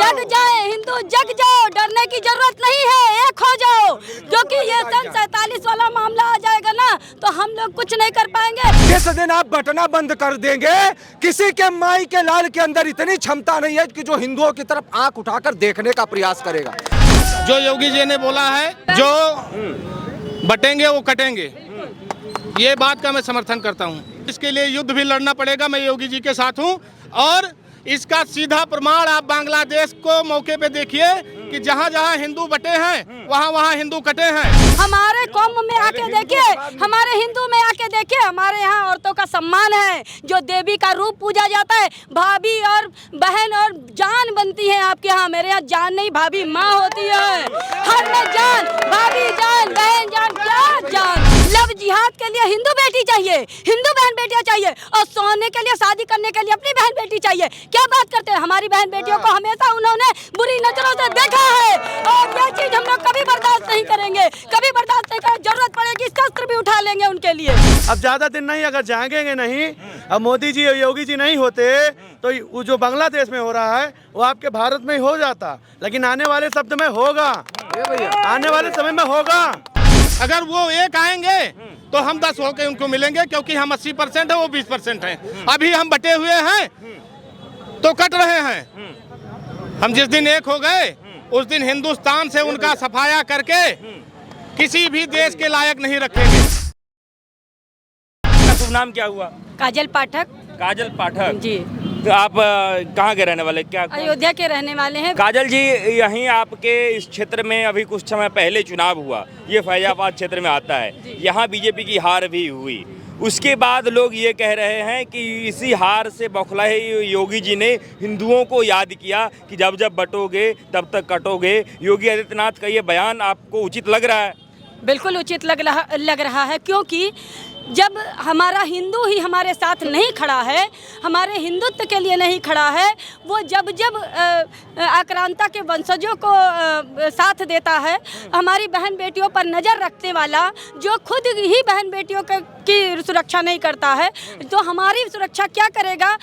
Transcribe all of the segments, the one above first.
जग जाए हिंदू, जग जाओ, डरने की जरूरत नहीं है, एक हो जाओ, क्योंकि ये सन 47 वाला मामला आ जाएगा ना तो हम लोग कुछ नहीं कर पाएंगे। जिस दिन आप बटना बंद कर देंगे, किसी के माई के लाल के अंदर इतनी क्षमता नहीं है कि जो हिंदुओं की तरफ आंख उठाकर देखने का प्रयास करेगा। जो योगी जी ने बोला है, जो बटेंगे वो कटेंगे, ये बात का मैं समर्थन करता हूँ। इसके लिए युद्ध भी लड़ना पड़ेगा, मैं योगी जी के साथ हूँ। और इसका सीधा प्रमाण आप बांग्लादेश को मौके पे देखिए कि जहाँ जहाँ हिंदू बटे हैं वहाँ वहाँ हिंदू कटे हैं। हमारे कौम में आके देखिए, हमारे हिंदू में आके देखिए, हमारे यहाँ औरतों का सम्मान है, जो देवी का रूप पूजा जाता है। भाभी और बहन और जान बनती है आपके यहाँ, मेरे यहाँ जान नहीं, भाभी माँ होती है। हर में जान, भाभी जान, बहन जान, क्या जान। लव जिहाद के लिए हिंदू बेटी चाहिए, हिंदू बहन बेटियाँ चाहिए, और सोने के लिए, शादी करने के लिए अपनी बहन बेटी चाहिए। क्या बात करते हैं, हमारी बहन बेटियों को हमेशा उन्होंने बुरी नजरों से देखा है, और ये चीज हम लोग कभी बर्दाश्त नहीं करेंगे, कभी बर्दाश्त नहीं करेंगे। जरूरत पड़ेगी शस्त्र भी उठा लेंगे उनके लिए। अब ज्यादा दिन नहीं, अगर जाएंगे नहीं, अब मोदी जी और योगी जी नहीं होते तो वो जो बांग्लादेश में हो रहा है वो आपके भारत में ही हो जाता, लेकिन आने वाले शब्द में होगा, आने वाले समय में होगा। अगर वो एक आएंगे तो हम 10 होके उनको मिलेंगे, क्योंकि हम 80% है, वो 20% हैं। अभी हम बटे हुए हैं तो कट रहे हैं। हम जिस दिन एक हो गए उस दिन हिंदुस्तान से उनका सफाया करके किसी भी देश के लायक नहीं रखेंगे। शुभ नाम क्या हुआ? काजल पाठक। काजल पाठक जी। तो आप कहाँ के रहने वाले? क्या अयोध्या के रहने वाले हैं। काजल जी, यहीं आपके इस क्षेत्र में अभी कुछ समय पहले चुनाव हुआ, ये फैजाबाद क्षेत्र में आता है, यहाँ बीजेपी की हार भी हुई। उसके बाद लोग ये कह रहे हैं कि इसी हार से बौखलाए योगी जी ने हिंदुओं को याद किया कि जब जब बटोगे तब तक कटोगे। योगी आदित्यनाथ का ये बयान आपको उचित लग रहा है? बिल्कुल उचित लग रहा है, क्योंकि जब हमारा हिंदू ही हमारे साथ नहीं खड़ा है, हमारे हिंदुत्व के लिए नहीं खड़ा है, वो जब जब आक्रांता के वंशजों को साथ देता है, हमारी बहन बेटियों पर नज़र रखने वाला, जो खुद ही बहन बेटियों की सुरक्षा नहीं करता है, तो हमारी सुरक्षा क्या करेगा।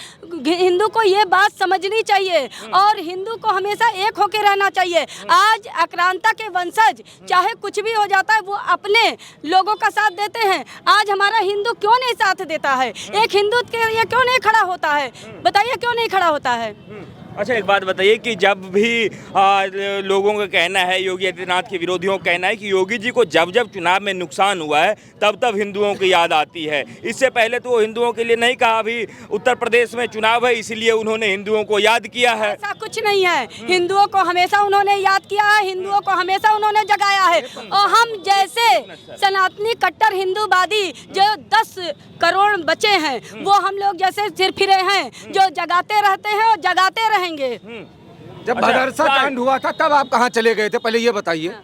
हिंदू को ये बात समझनी चाहिए और हिंदू को हमेशा एक होकर रहना चाहिए। आज आक्रांता के वंशज चाहे कुछ भी हो जाता है, वो अपने लोगों का साथ देते हैं। आज हमारा हिंदू क्यों नहीं साथ देता है, एक हिंदू के लिए क्यों नहीं खड़ा होता है, बताइए क्यों नहीं खड़ा होता है। अच्छा, एक बात बताइए कि जब भी लोगों का कहना है, योगी आदित्यनाथ के विरोधियों का कहना है कि योगी जी को जब जब चुनाव में नुकसान हुआ है तब तब हिंदुओं की याद आती है। इससे पहले तो वो हिंदुओं के लिए नहीं कहा, अभी उत्तर प्रदेश में चुनाव है इसलिए उन्होंने हिंदुओं को याद किया है। ऐसा कुछ नहीं है, हिंदुओं को हमेशा उन्होंने याद किया है, हिंदुओं को हमेशा उन्होंने जगाया है। और हम जैसे सनातनी कट्टर हिंदूवादी जो 10 करोड़ बचे हैं, वो हम लोग जैसे सिर फिरे हैं, जो जगाते रहते हैं और जगाते रहेंगे। जब भदरसा कांड हुआ था तब आप कहाँ चले गए थे, पहले ये बताइए।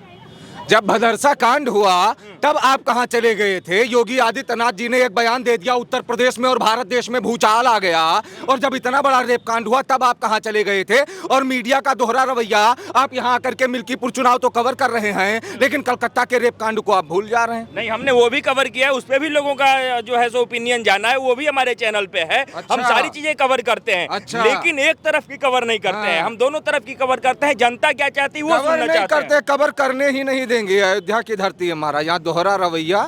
जब भदरसा कांड हुआ तब आप कहाँ चले गए थे? योगी आदित्यनाथ जी ने एक बयान दे दिया, उत्तर प्रदेश में और भारत देश में भूचाल आ गया, और जब इतना बड़ा रेप कांड हुआ तब आप कहाँ चले गए थे? और मीडिया का दोहरा रवैया, आप यहाँ आकर के मिल्कीपुर चुनाव तो कवर कर रहे हैं, लेकिन कलकत्ता के रेप कांड को आप भूल जा रहे हैं। नहीं, हमने वो भी कवर किया है, उस पर भी लोगों का जो है सो ओपिनियन जाना है, वो भी हमारे चैनल पे है। अच्छा। हम सारी चीजें कवर करते हैं। अच्छा। लेकिन एक तरफ की कवर नहीं करते हैं, हम दोनों तरफ की कवर करते हैं। जनता क्या चाहती है वो सुनना चाहते हैं। कवर करने ही नहीं देंगे। अयोध्या की धरती है हमारा, यहाँ दोहरा रवैया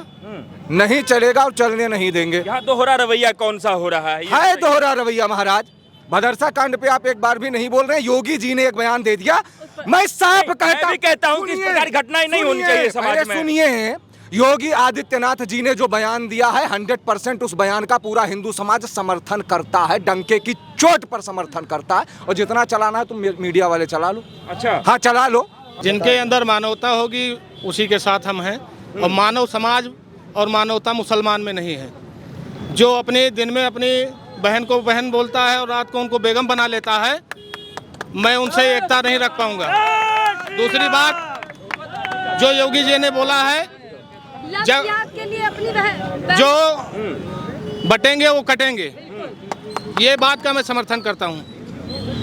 नहीं चलेगा और चलने नहीं देंगे। यहाँ दोहरा रवैया कौन सा हो रहा है? दोहरा रवैया महाराज। भदरसा कांड पे आप एक बार भी नहीं बोल रहे हैं। योगी जी ने एक बयान दे दिया, मैं साफ कहता हूँ कि इस प्रकार की घटनाएं नहीं होनी चाहिए समाज में। सुनिए, योगी आदित्यनाथ जी ने जो बयान दिया है 100% उस बयान का पूरा हिंदू समाज समर्थन करता है, डंके की चोट पर समर्थन करता है। और जितना चलाना है तुम मीडिया वाले चला लो। अच्छा, हाँ चला लो। जिनके अंदर मानवता होगी उसी के साथ हम हैं, और मानव समाज और मानवता मुसलमान में नहीं है। जो अपने दिन में अपनी बहन को बहन बोलता है और रात को उनको बेगम बना लेता है, मैं उनसे एकता नहीं रख पाऊंगा। दूसरी बात, जो योगी जी ने बोला है, जब के लिए अपनी बहन जो बटेंगे वो कटेंगे, ये बात का मैं समर्थन करता हूँ,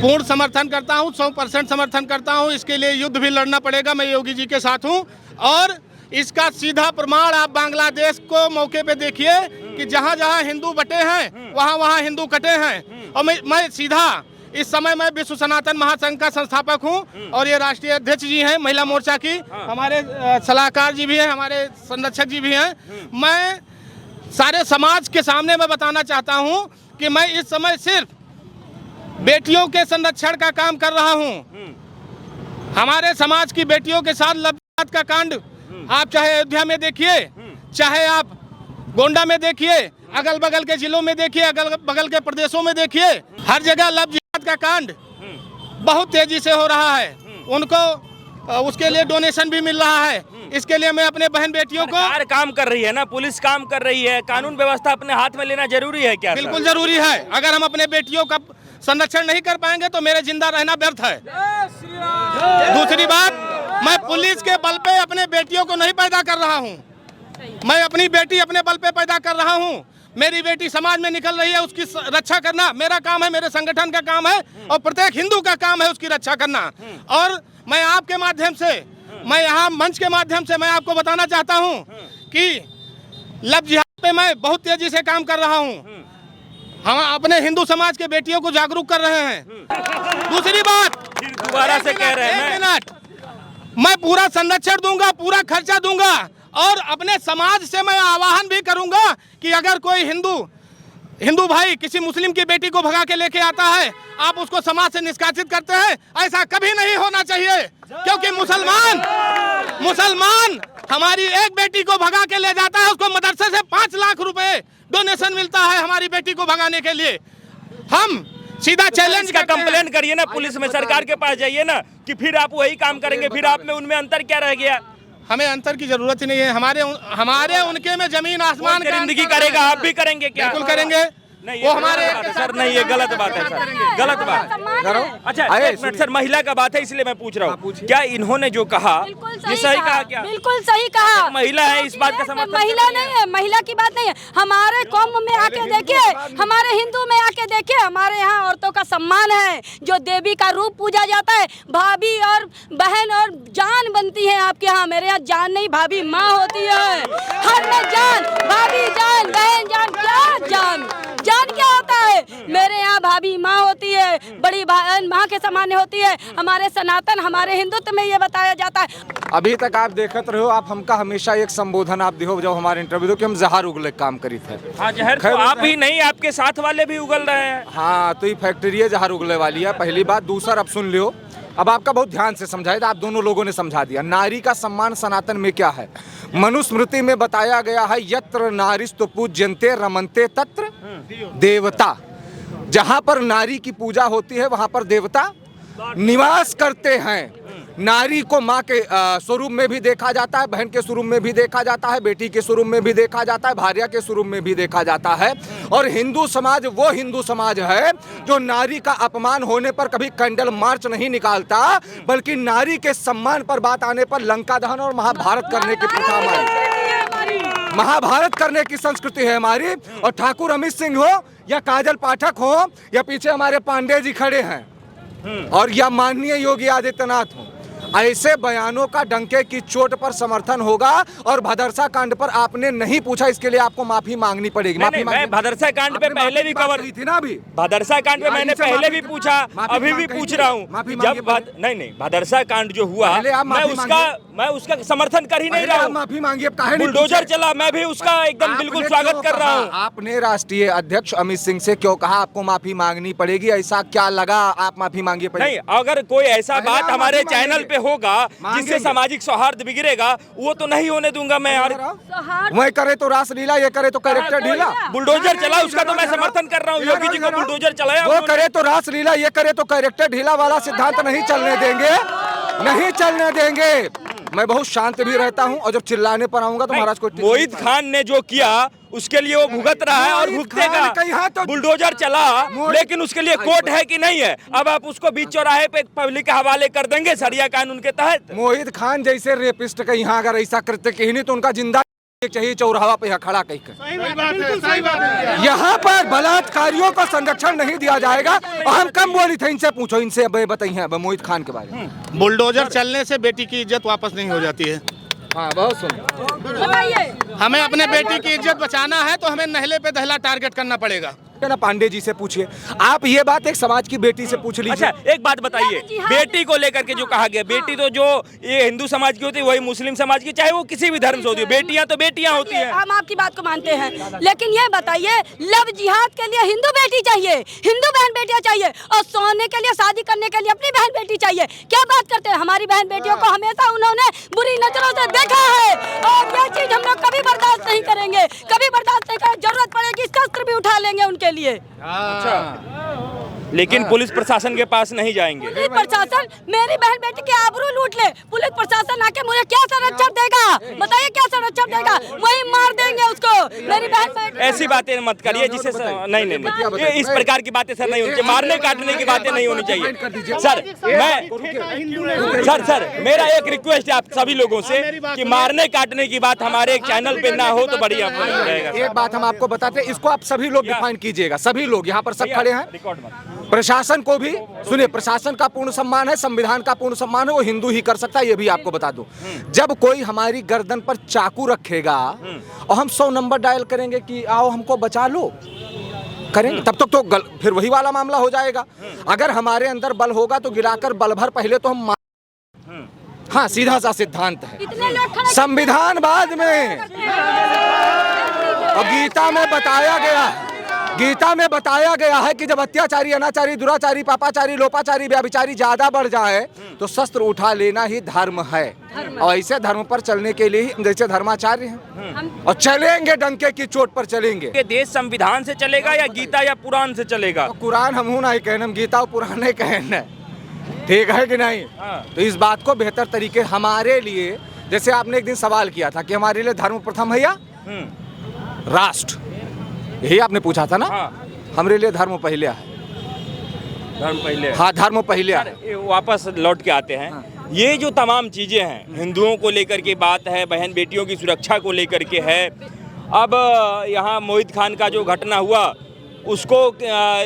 पूर्ण समर्थन करता हूँ, 100% समर्थन करता हूँ। इसके लिए युद्ध भी लड़ना पड़ेगा, मैं योगी जी के साथ हूँ। और इसका सीधा प्रमाण आप बांग्लादेश को मौके पे देखिए कि जहाँ जहाँ हिंदू बटे हैं वहाँ वहाँ हिंदू कटे हैं। और मैं सीधा इस समय मैं विश्व सनातन महासंघ का संस्थापक हूं और ये राष्ट्रीय अध्यक्ष जी हैं महिला मोर्चा की। हमारे सलाहकार जी भी हैं, हमारे संरक्षक जी भी हैं। मैं सारे समाज के सामने मैं बताना चाहता हूं कि मैं इस समय सिर्फ बेटियों के संरक्षण का काम कर रहा हूं। हमारे समाज की बेटियों के साथ लव जिहाद का कांड आप चाहे अयोध्या में देखिए, चाहे आप गोंडा में देखिए, अगल बगल के जिलों में देखिए, अगल बगल के प्रदेशों में देखिए, हर जगह लव जिहाद का कांड बहुत तेजी से हो रहा है। उनको उसके लिए डोनेशन भी मिल रहा है। इसके लिए मैं अपने बहन बेटियों को सरकार काम कर रही है ना, पुलिस काम कर रही है, कानून व्यवस्था अपने हाथ में लेना जरूरी है क्या? बिल्कुल जरूरी है। अगर हम अपने बेटियों का संरक्षण नहीं कर पाएंगे तो मेरे जिंदा रहना व्यर्थ है। दूसरी बात, मैं पुलिस के बल पे अपने बेटियों को नहीं पैदा कर रहा हूँ, मैं अपनी बेटी अपने बल पे पैदा कर रहा हूँ। मेरी बेटी समाज में निकल रही है, उसकी रक्षा करना मेरा काम है, मेरे संगठन का काम है और प्रत्येक हिंदू का काम है उसकी रक्षा करना। और मैं आपके माध्यम से, मैं यहाँ मंच के माध्यम से मैं आपको बताना चाहता हूँ कि लव जिहाद पे मैं बहुत तेजी से काम कर रहा हूँ। हम अपने हिंदू समाज के बेटियों को जागरूक कर रहे हैं। दूसरी बात, फिर दोबारा से कह रहे हैं, एक मिनट, मैं पूरा संरक्षण दूंगा, पूरा खर्चा दूंगा और अपने समाज से मैं आह्वान भी करूंगा कि अगर कोई हिंदू भाई किसी मुस्लिम की बेटी को भगा के लेके आता है, आप उसको समाज से निष्कासित करते हैं, ऐसा कभी नहीं होना चाहिए। क्योंकि मुसलमान हमारी एक बेटी को भगा के ले जाता है, उसको मदरसे से 5 लाख रुपए डोनेशन मिलता है हमारी बेटी को भगाने के लिए। हम सीधा चैलेंज का कंप्लेंट करिए ना पुलिस में, सरकार के पास जाइए ना, कि फिर आप वही काम करेंगे, फिर आप में उनमें अंतर क्या रह गया? हमें अंतर की जरूरत ही नहीं है। हमारे उनके में जमीन आसमान का जिंदगी करेगा, आप भी करेंगे क्या? बिल्कुल करेंगे। नहीं, वो हमारे सर नहीं, ये गलत बात है सर, गलत बात। अच्छा एक मिनट सर, महिला का बात है इसलिए मैं पूछ रहा हूँ, क्या इन्होंने जो कहा ये सही कहा क्या? बिल्कुल सही कहा। महिला है, इस बात का समर्थन महिला नहीं है, महिला की बात नहीं है। हमारे कौम में आके देखिए, हमारे हिंदू में आके देखिए, हमारे यहाँ औरतों का सम्मान है, जो देवी का रूप पूजा जाता है। भाभी और बहन और जान बनती है आपके यहाँ, मेरे यहाँ जान नहीं, भाभी माँ होती है। हर में जान, भाभी जान, बहन जान, क्या जान क्या होता है? मेरे यहाँ भाभी माँ होती है, बड़ी बहन माँ के समान होती है। हमारे सनातन, हमारे हिंदुत्व में ये बताया जाता है। अभी तक आप देखते रहो, आप हमका हमेशा एक संबोधन आप दिहो जब हमारे इंटरव्यू दो कि हम जहर उगले काम करी थे। हाँ, जहर तो आप ही नहीं, आपके साथ वाले भी उगल रहे हैं। हाँ, तो ये फैक्ट्री जहर उगले वाली है, पहली बात। दूसरा, अब सुन लियो, अब आपका बहुत ध्यान से समझाया था, आप दोनों लोगों ने समझा दिया। नारी का सम्मान सनातन में क्या है? मनुस्मृति में बताया गया है, यत्र नारीस्तु पूज्यन्ते रमन्ते तत्र देवता। जहाँ पर नारी की पूजा होती है वहाँ पर देवता निवास करते हैं। नारी को माँ के स्वरूप में भी देखा जाता है, बहन के स्वरूप में भी देखा जाता है, बेटी के स्वरूप में भी देखा जाता है, भार्या के स्वरूप में भी देखा जाता है। और हिंदू समाज वो हिंदू समाज है जो नारी का अपमान होने पर कभी कैंडल मार्च नहीं निकालता, बल्कि नारी के सम्मान पर बात आने पर लंका दहन और महाभारत करने की प्रथा हमारी, महाभारत करने की संस्कृति है हमारी। और ठाकुर अमित सिंह हो या काजल पाठक हो या पीछे हमारे पांडे जी खड़े हैं और या माननीय योगी आदित्यनाथ हो, ऐसे बयानों का डंके की चोट पर समर्थन होगा। और भदरसा कांड पर आपने नहीं पूछा, इसके लिए आपको माफी मांगनी पड़ेगी। माफी मैं भदरसा कांड पे पहले भी कवर की थी ना, अभी भदरसा कांड पे मैंने पहले भी पूछा, अभी भी पूछ रहा हूँ। जब नहीं भदरसा कांड जो हुआ, मैं उसका समर्थन कर ही नहीं रहा हूँ। माफी मांगिए, बुलडोजर चला, मैं भी उसका एकदम बिल्कुल स्वागत कर रहा हूँ। आपने राष्ट्रीय अध्यक्ष अमित सिंह से क्यों कहा आपको माफी मांगनी पड़ेगी? ऐसा क्या लगा आप माफी मांगिए? नहीं, अगर कोई ऐसा बात हमारे चैनल पे होगा जिससे सामाजिक सौहार्द बिगड़ेगा, वो तो नहीं होने दूंगा मैं। यार वही करे तो रासलीला, ये करे तो कैरेक्टर ढीला। बुलडोजर चला, उसका तो मैं समर्थन कर रहा हूँ। योगी जी को बुलडोजर चलाया, वो करे तो रासलीला, ये करे तो कैरेक्टर ढीला वाला सिद्धांत नहीं चलने देंगे, नहीं चलने देंगे। मैं बहुत शांत भी रहता हूं और जब चिल्लाने पर आऊंगा तो महाराज को। मोहित खान ने जो किया उसके लिए वो भुगत रहा है और भुगतेगा। तो बुलडोजर चला, लेकिन उसके लिए कोर्ट है कि नहीं है? अब आप उसको बीच चौराहे पे पब्लिक के हवाले कर देंगे शरिया कानून के तहत। मोहित खान जैसे रेपिस्ट का यहाँ अगर ऐसा कृत्य कहीं नहीं तो उनका जिंदा चाहिए चौराहा पे खड़ा कहीं कर। यहाँ पर बलात्कारियों को संरक्षण नहीं दिया जाएगा। और हम कम बोली थे, इनसे पूछो, इनसे बताइए मोहित खान के बारे में। बुलडोजर चलने से बेटी की इज्जत वापस नहीं हो जाती है। हाँ, बहुत सुन। हमें अपने बेटी की इज्जत बचाना है तो हमें नहले पे दहला टारगेट करना पड़ेगा। ना पांडे जी से पूछिए। आप ये बात एक समाज की बेटी से पूछ लीजिए। अच्छा एक बात बताइए, बेटी को लेकर के जो कहा गया, बेटी तो जो ये हिंदू समाज की होती है वही मुस्लिम समाज की, चाहे वो किसी भी धर्म से होती है, बेटियां तो बेटियां होती हैं। हम आपकी बात को मानते हैं, लेकिन ये बताइए लव जिहाद के लिए हिंदू बेटी चाहिए, हिंदू बहन बेटियां चाहिए, और सोने के लिए शादी करने के लिए अपनी बहन बेटी चाहिए। क्या बात करते हैं, हमारी बहन बेटियों को हमेशा उन्होंने बुरी नजरों से देखा है, और ये चीज हम लोग कभी बर्दाश्त नहीं करेंगे, कभी बर्दाश्त नहीं करेंगे। जरूरत पड़ेगी शस्त्र भी उठा लेंगे उनके लिए। लेकिन पुलिस प्रशासन के पास नहीं जाएंगे। पुलिस प्रशासन मेरी बहन बेटी के आबरू लूट ले, पुलिस प्रशासन आके मुझे क्या संरक्षण देगा, बताइए क्या संरक्षण देगा, वही मार देंगे उसको। मेरी बहन बेटी ऐसी बातें मत करिए जिससे नहीं, ये इस प्रकार की बातें सर नहीं होनी चाहिए, मारने काटने की बातें नहीं होनी चाहिए। सर मेरा एक रिक्वेस्ट है आप सभी लोगों से कि मारने काटने की बात हमारे एक चैनल पे ना हो तो बढ़िया रहेगा। एक बात हम आपको बताते हैं, इसको आप सभी लोग डिफाइन कीजिएगा, सभी लोग यहाँ पर सब खड़े हैं। प्रशासन को भी सुनिए, प्रशासन का पूर्ण सम्मान है, संविधान का पूर्ण सम्मान है, वो हिंदू ही कर सकता है, ये भी आपको बता दूं। जब कोई हमारी गर्दन पर चाकू रखेगा और हम 100 नंबर डायल करेंगे कि आओ हमको बचा लो, करेंगे, तब तक तो फिर वही वाला मामला हो जाएगा। अगर हमारे अंदर बल होगा तो गिराकर बल भर पहले तो हम हाँ, सीधा सा सिद्धांत है, संविधान बाद में। और गीता में बताया गया है कि जब अत्याचारी, अनाचारी, दुराचारी, पापाचारी, लोपाचारी, व्याभिचारी ज्यादा बढ़ जाए तो शस्त्र उठा लेना ही धर्म है। और ऐसे धर्म पर चलने के लिए ही जैसे धर्माचार्य हैं और चलेंगे, डंके की चोट पर चलेंगे। ये देश संविधान से चलेगा या गीता या पुराण से चलेगा? तो कुरान हम हूं नहीं कहना, गीता और पुराण नहीं कहना, ठीक है कि नहीं? तो इस बात को बेहतर तरीके हमारे लिए, जैसे आपने एक दिन सवाल किया था कि हमारे लिए धर्म प्रथम है या राष्ट्र, यही आपने पूछा था ना? हमारे लिए धर्म पहले है। धर्म पहले? हाँ, धर्म पहले है। वापस लौट के आते हैं। ये जो तमाम चीजें हैं, हिंदुओं को लेकर के बात है, बहन बेटियों की सुरक्षा को लेकर के है। अब यहाँ मोहित खान का जो घटना हुआ उसको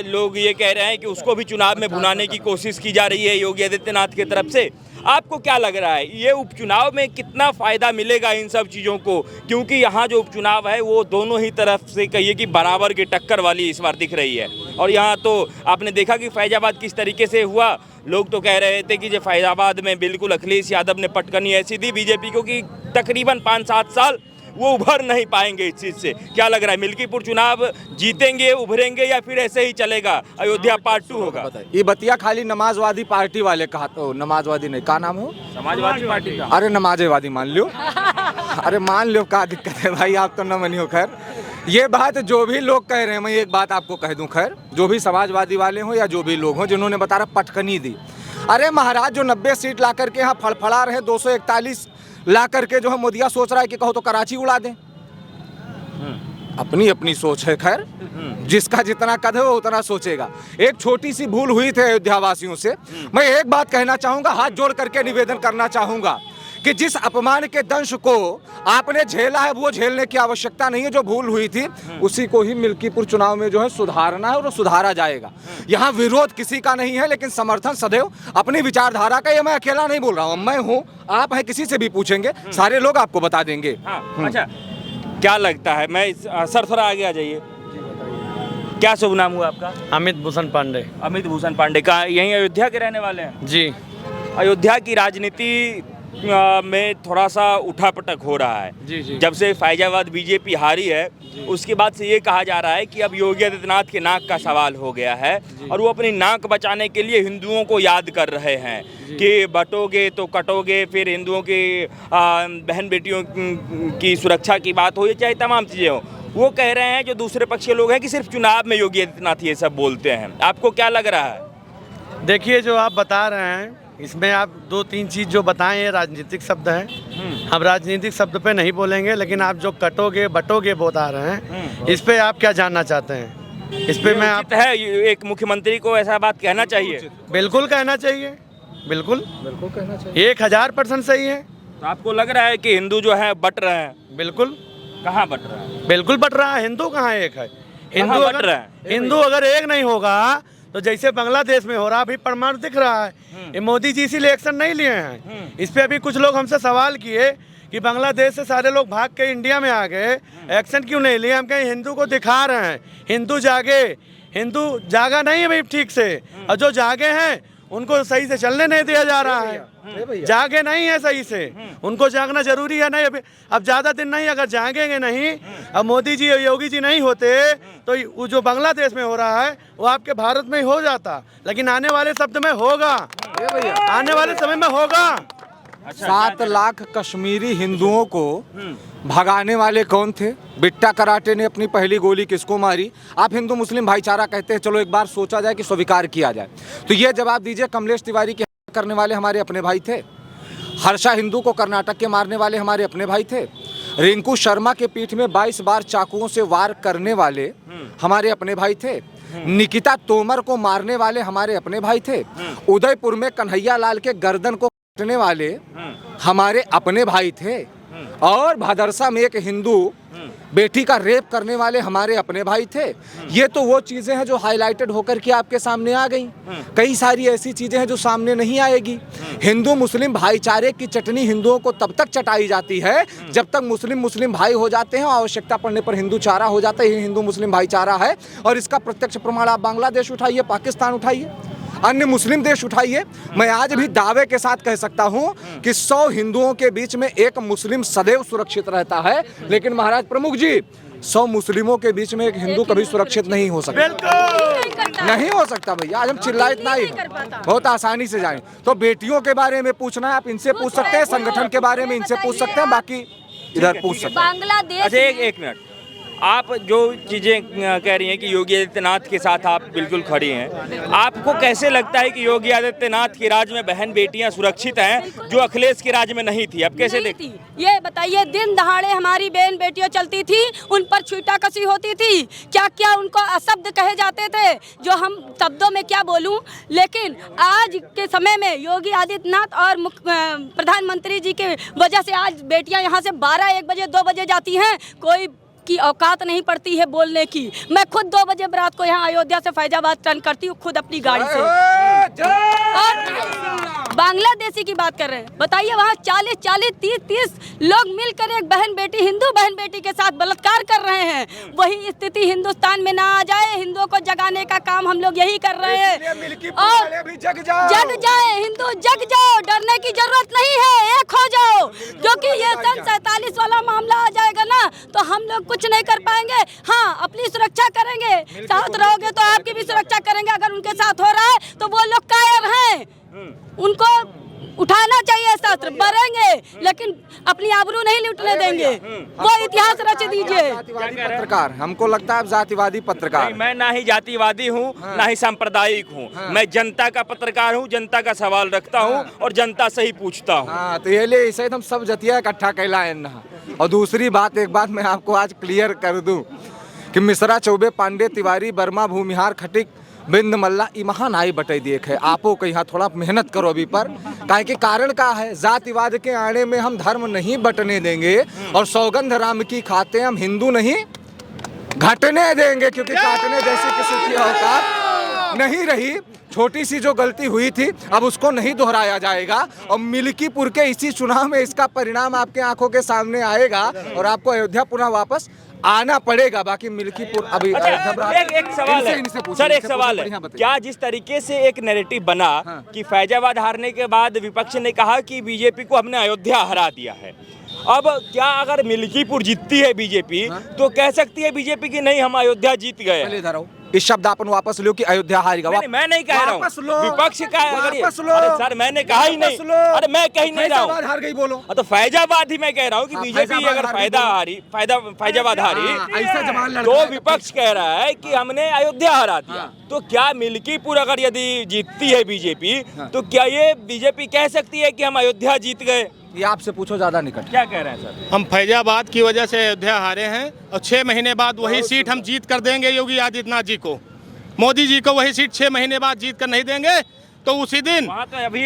लोग ये कह रहे हैं कि उसको भी चुनाव में भुनाने की कोशिश की जा रही है योगी आदित्यनाथ की तरफ से। आपको क्या लग रहा है, ये उपचुनाव में कितना फ़ायदा मिलेगा इन सब चीज़ों को? क्योंकि यहाँ जो उपचुनाव है वो दोनों ही तरफ से कहिए कि बराबर की टक्कर वाली इस बार दिख रही है। और यहाँ तो आपने देखा कि फैजाबाद किस तरीके से हुआ। लोग तो कह रहे थे कि जो फैजाबाद में बिल्कुल अखिलेश यादव ने पटकनी ऐसी दी बीजेपी को कि तकरीबन 5-7 साल वो उभर नहीं पाएंगे इस चीज़ से। क्या लग रहा है, मिल्कीपुर चुनाव जीतेंगे, उभरेंगे, या फिर ऐसे ही चलेगा, अयोध्या पार्ट 2 होगा? ये बतिया खाली नमाजवादी पार्टी वाले कहा, तो नमाजवादी नहीं, का नाम हो? समाजवादी पार्टी का। अरे नमाजवादी मान लो। अरे मान लो, क्या दिक्कत है भाई, आप तो न मनियो। खैर, ये बात जो भी लोग कह रहे हैं, मैं एक बात आपको कह दूं, खैर जो भी समाजवादी वाले हों या जो भी लोग हों जिन्होंने बता रहा पटकनी दी, अरे महाराज जो 90 सीट ला करके यहाँ फड़फड़ा रहे, 241 ला करके जो है मोदिया सोच रहा है कि कहो तो कराची उड़ा दें। अपनी अपनी सोच है, खैर जिसका जितना कद है वो उतना सोचेगा। एक छोटी सी भूल हुई थी अयोध्या वासियों से। मैं एक बात कहना चाहूंगा, हाथ जोड़ करके निवेदन करना चाहूंगा कि जिस अपमान के दंश को आपने झेला है वो झेलने की आवश्यकता नहीं है। जो भूल हुई थी उसी को ही मिल्कीपुर चुनाव में जो है सुधारना है और सुधारा जाएगा। यहाँ विरोध किसी का नहीं है, लेकिन समर्थन सदैव अपनी विचारधारा का। ये मैं अकेला नहीं बोल रहा हूँ, मैं हूँ, आप हैं, किसी से भी पूछेंगे सारे लोग आपको बता देंगे। अच्छा, क्या लगता है, मैं सर थोड़ा आगे आ जाइए। क्या शुभ नाम हुआ आपका? अमित भूषण पांडे। अमित भूषण पांडे का, यहीं अयोध्या के रहने वाले हैं जी। अयोध्या की राजनीति में थोड़ा सा उठापटक हो रहा है जी। जब से फैजाबाद बीजेपी हारी है उसके बाद से ये कहा जा रहा है कि अब योगी आदित्यनाथ के नाक का सवाल हो गया है और वो अपनी नाक बचाने के लिए हिंदुओं को याद कर रहे हैं कि बटोगे तो कटोगे। फिर हिंदुओं की बहन बेटियों की सुरक्षा की बात हो या चाहे तमाम चीज़ें हो, वो कह रहे हैं जो दूसरे पक्ष के लोग हैं कि सिर्फ चुनाव में योगी आदित्यनाथ ये सब बोलते हैं। आपको क्या लग रहा है? देखिए, जो आप बता रहे हैं इसमें आप 2-3 चीज़ जो बताएं ये राजनीतिक शब्द हैं। हम राजनीतिक शब्द पे नहीं बोलेंगे, लेकिन आप जो कटोगे बटोगे बता रहे हैं, इस पे आप क्या जानना चाहते हैं? इस पे मैं आप है एक मुख्यमंत्री को ऐसा बात कहना चाहिए? बिल्कुल कहना चाहिए, बिल्कुल कहना चाहिए, 1000% सही है। तो आपको लग रहा है कि हिंदू जो है बट रहे हैं? बिल्कुल। कहाँ बट रहा है? बिल्कुल बट रहा है। हिंदू कहाँ एक है? हिंदू अगर एक नहीं होगा तो जैसे बांग्लादेश में हो रहा, अभी प्रमाण दिख रहा है। ये मोदी जी इसीलिए एक्शन नहीं लिए हैं। इस पे अभी कुछ लोग हमसे सवाल किए कि बांग्लादेश से सारे लोग भाग के इंडिया में आ गए, एक्शन क्यों नहीं लिए? हम कहीं हिंदू को दिखा रहे हैं, हिंदू जागे। हिंदू जागा नहीं है भाई ठीक से, और जो जागे हैं उनको सही से चलने नहीं दिया जा रहा है। जागे नहीं है सही से, उनको जागना जरूरी है। नहीं अब ज़्यादा दिन नहीं, अगर जागेंगे नहीं, अब मोदी जी और योगी जी नहीं होते तो वो जो बांग्लादेश में हो रहा है वो आपके भारत में ही हो जाता। लेकिन आने वाले शब्द में होगा, आने वाले समय में होगा। 7 लाख कश्मीरी हिंदुओं को भगाने वाले कौन थे? बिट्टा कराटे ने अपनी पहली गोली किसको मारी? आप हिंदू मुस्लिम भाईचारा कहते हैं, चलो एक बार सोचा जाए कि स्वीकार किया जाए, तो ये जवाब दीजिए, कमलेश तिवारी की हत्या करने वाले हमारे अपने भाई थे, हर्षा हिंदू को कर्नाटक के मारने वाले हमारे अपने भाई थे, रिंकू शर्मा के पीठ में 22 बार चाकुओं से वार करने वाले हमारे अपने भाई थे, निकिता तोमर को मारने वाले हमारे अपने भाई थे, उदयपुर में कन्हैया लाल के गर्दन को काटने वाले हमारे अपने भाई थे, और भदरसा में एक हिंदू बेटी का रेप करने वाले हमारे अपने भाई थे। ये तो वो चीजें हैं जो हाईलाइटेड होकर के आपके सामने आ गई। कई सारी ऐसी चीजें हैं जो सामने नहीं आएगी। हिंदू मुस्लिम भाईचारे की चटनी हिंदुओं को तब तक चटाई जाती है जब तक मुस्लिम मुस्लिम भाई हो जाते हैं, आवश्यकता पड़ने पर हिंदू चारा हो जाता है। ये हिंदू मुस्लिम भाईचारा है, और इसका प्रत्यक्ष प्रमाण आप बांग्लादेश उठाइए, पाकिस्तान उठाइए, अन्य मुस्लिम देश उठाइए। मैं आज भी दावे के साथ कह सकता हूं कि 100 हिंदुओं के बीच में एक मुस्लिम सदैव सुरक्षित रहता है, लेकिन महाराज प्रमुख जी 100 मुस्लिमों के बीच में एक हिंदू कभी सुरक्षित नहीं हो सकता। नहीं हो सकता भैया। आज हम चिल्लाए इतना ही बहुत आसानी से जाएं। तो बेटियों के बारे में पूछना है, आप इनसे पूछ सकते हैं, संगठन के बारे में इनसे पूछ सकते हैं, बाकी इधर पूछ सकते हैं। बांग्लादेश अच्छा एक मिनट, आप जो चीज़ें कह रही हैं कि योगी आदित्यनाथ के साथ आप बिल्कुल खड़ी हैं, आपको कैसे लगता है कि योगी आदित्यनाथ के राज में बहन बेटियां सुरक्षित हैं जो अखिलेश के राज में नहीं थी? अब कैसे देखती? ये बताइए, दिन दहाड़े हमारी बहन बेटियां चलती थी, उन पर छीटाकशी होती थी, क्या क्या उनको अशब्द कहे जाते थे जो हम शब्दों में क्या बोलूं। लेकिन आज के समय में योगी आदित्यनाथ और प्रधानमंत्री जी की वजह से आज बेटियां यहाँ से 12-1 बजे 2 बजे जाती हैं, कोई की औकात नहीं पड़ती है बोलने की। मैं खुद 2 बजे रात को यहाँ अयोध्या से फैजाबाद टर्न करती हूँ खुद अपनी गाड़ी से। और बांग्लादेशी की बात कर रहे हैं, बताइए वहाँ 40-40, 30-30 लोग मिलकर एक बहन बेटी, हिंदू बहन बेटी के साथ बलात्कार कर रहे हैं। वही स्थिति हिंदुस्तान में ना आ जाए, हिंदुओं को जगाने का काम हम लोग यही कर रहे हैं। और जग जाए हिंदू, जग जाओ, डरने की जरूरत नहीं है, एक हो जाओ, क्योंकि ये सन 47 वाला मामला आ जाएगा ना तो हम लोग कुछ नहीं कर पाएंगे। हाँ, अपनी सुरक्षा करेंगे, साथ रहोगे तो आपकी भी सुरक्षा करेंगे। अगर उनके साथ हो रहा है तो वो लोग कायर हैं, उनको उठाना चाहिए, शस्त्र बढ़ेंगे, लेकिन अपनी आबरू नहीं लूटने देंगे। वो इतिहास रच दीजिए। पत्रकार, हमको लगता है आप जातिवादी पत्रकार। मैं ना ही जातिवादी हूँ ना ही सांप्रदायिक हूँ, मैं जनता का पत्रकार हूँ, जनता का सवाल रखता हूँ और जनता से ही पूछता हूँ। हाँ, तो ये ले इसे हम सब जतिया इकट्ठा कहलाए ना। और दूसरी बात, एक बात मैं आपको आज क्लियर कर दूं कि मिश्रा, चौबे, पांडे, तिवारी, वर्मा, भूमिहार, खटिक, बिंद, मल्ला, ई महान आई बटाई देख है। आपो कहीं थोड़ा मेहनत करो अभी पर, काहे के कारण का है, जातिवाद के आड़े में हम धर्म नहीं बटने देंगे, और सौगंध राम की खाते हम हिंदू नहीं घटने देंगे, क्योंकि काटने जैसी किसी की औकात नहीं रही। छोटी सी जो गलती हुई थी अब उसको नहीं दोहराया जाएगा, और मिल्कीपुर के इसी चुनाव में इसका परिणाम आपके आंखों के सामने आएगा और आपको अयोध्या पुनः वापस आना पड़ेगा। बाकी मिल्कीपुर अभी अच्छा, एक सवाल है सर, एक सवाल है, क्या जिस तरीके से एक नैरेटिव बना कि फैजाबाद हारने के बाद विपक्ष ने कहा कि बीजेपी को हमने अयोध्या हरा दिया है, अब क्या अगर मिल्कीपुर जीतती है बीजेपी तो कह सकती है बीजेपी की नहीं हम अयोध्या जीत गए? इस शब्द अपन वापस लो कि अयोध्या हारेगा। मैं नहीं कह रहा हूँ, विपक्ष का वापस लो। अरे सर मैंने कहा ही नहीं, अरे मैं कहीं नहीं रहा हूँ, हार गई बोलो। तो फैजाबाद ही मैं कह रहा हूँ कि बीजेपी अगर फैजाबाद हारी ऐसा जवान तो विपक्ष कह रहा है कि हमने अयोध्या हरा दिया। तो क्या मिल्कीपुर अगर यदि जीतती है बीजेपी तो क्या ये बीजेपी कह सकती है कि हम अयोध्या जीत गए? ये आपसे पूछो, ज्यादा निकट। क्या कह रहे हैं सर? हम फैजाबाद की वजह से अयोध्या हारे हैं और 6 महीने बाद वही सीट हम जीत कर देंगे योगी आदित्यनाथ जी को। मोदी जी को वही सीट 6 महीने बाद जीत कर नहीं देंगे तो उसी दिन वहाँ तो अभी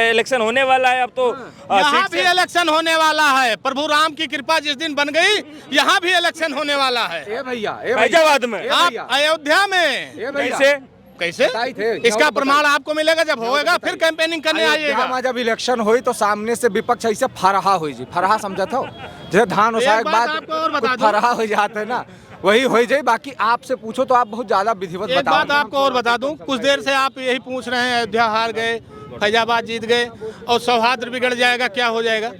इलेक्शन होने वाला है। अब तो यहाँ भी इलेक्शन होने वाला है। प्रभु राम की कृपा जिस दिन बन गई यहाँ भी इलेक्शन होने वाला है। भैया फैजाबाद में, आप अयोध्या में कैसे कैसे? बताई थे। इसका प्रमाण आपको मिलेगा जब होएगा, फिर कैंपेनिंग करने आइएगा। जब इलेक्शन हुई तो सामने से विपक्ष ऐसे फरहा हुई जी, फरहा समझत हो जैसे धान ओसाए के बात बाद आपको और बता कुछ दूं। फरहा हो जाते है ना, वही हो जाए। बाकी आपसे पूछो तो आप बहुत ज्यादा विधिवत एक बात बताओ। आपको और बता दूं, कुछ देर से आप यही पूछ रहे हैं अयोध्या हार गए, फैजाबाद जीत गए और सौहार्द बिगड़ जाएगा, क्या हो जाएगा?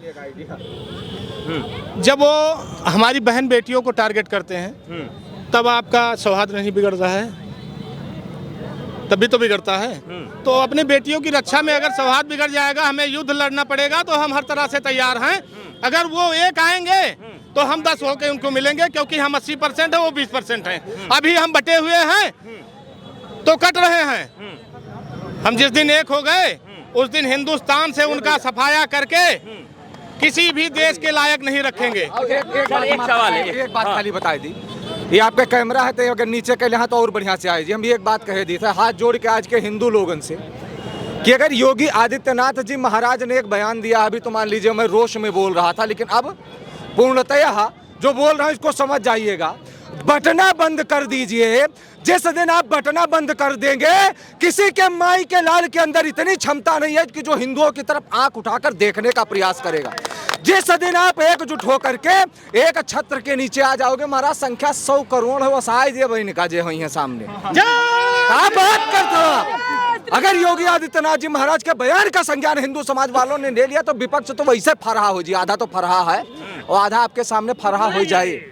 जब वो हमारी बहन बेटियों को टारगेट करते हैं तब आपका सौहार्द नहीं बिगड़ रहा है, तभी तो बिगड़ता है। तो अपनी बेटियों की रक्षा में अगर सौहार्द बिगड़ जाएगा, हमें युद्ध लड़ना पड़ेगा, तो हम हर तरह से तैयार हैं। अगर वो एक आएंगे तो हम 10 होकर उनको मिलेंगे, क्योंकि हम 80% है, वो 20% हैं। अभी हम बटे हुए हैं तो कट रहे हैं। हम जिस दिन एक हो गए उस दिन हिंदुस्तान से उनका सफाया करके किसी भी देश के लायक नहीं रखेंगे। एक सवाल है। एक बात खाली बताई दी, ये आपका कैमरा है तो अगर नीचे के यहाँ तो और बढ़िया से आए जी। हम ये एक बात कह दी था हाथ जोड़ के आज के हिंदू लोगन से कि अगर योगी आदित्यनाथ जी महाराज ने एक बयान दिया, अभी तो मान लीजिए मैं रोष में बोल रहा था, लेकिन अब पूर्णतया जो बोल रहा हूँ इसको समझ जाइएगा। बटना बंद कर दीजिए। जिस दिन आप बटना बंद कर देंगे, किसी के माई के लाल के अंदर इतनी क्षमता नहीं है कि जो हिंदुओं की तरफ आंख उठाकर देखने का प्रयास करेगा। जिस दिन आप एकजुट होकर के एक छत्र के नीचे आ जाओगे, महाराज संख्या 100 करोड़ है, वो शायद ये बहन का जे हुई है सामने। क्या बात करते हो आप? अगर योगी आदित्यनाथ जी महाराज के बयान का संज्ञान हिंदू समाज वालों ने ले लिया तो विपक्ष तो वैसे फरहा हो जी, आधा तो फरहा है और आधा आपके सामने फरहा हो जाए।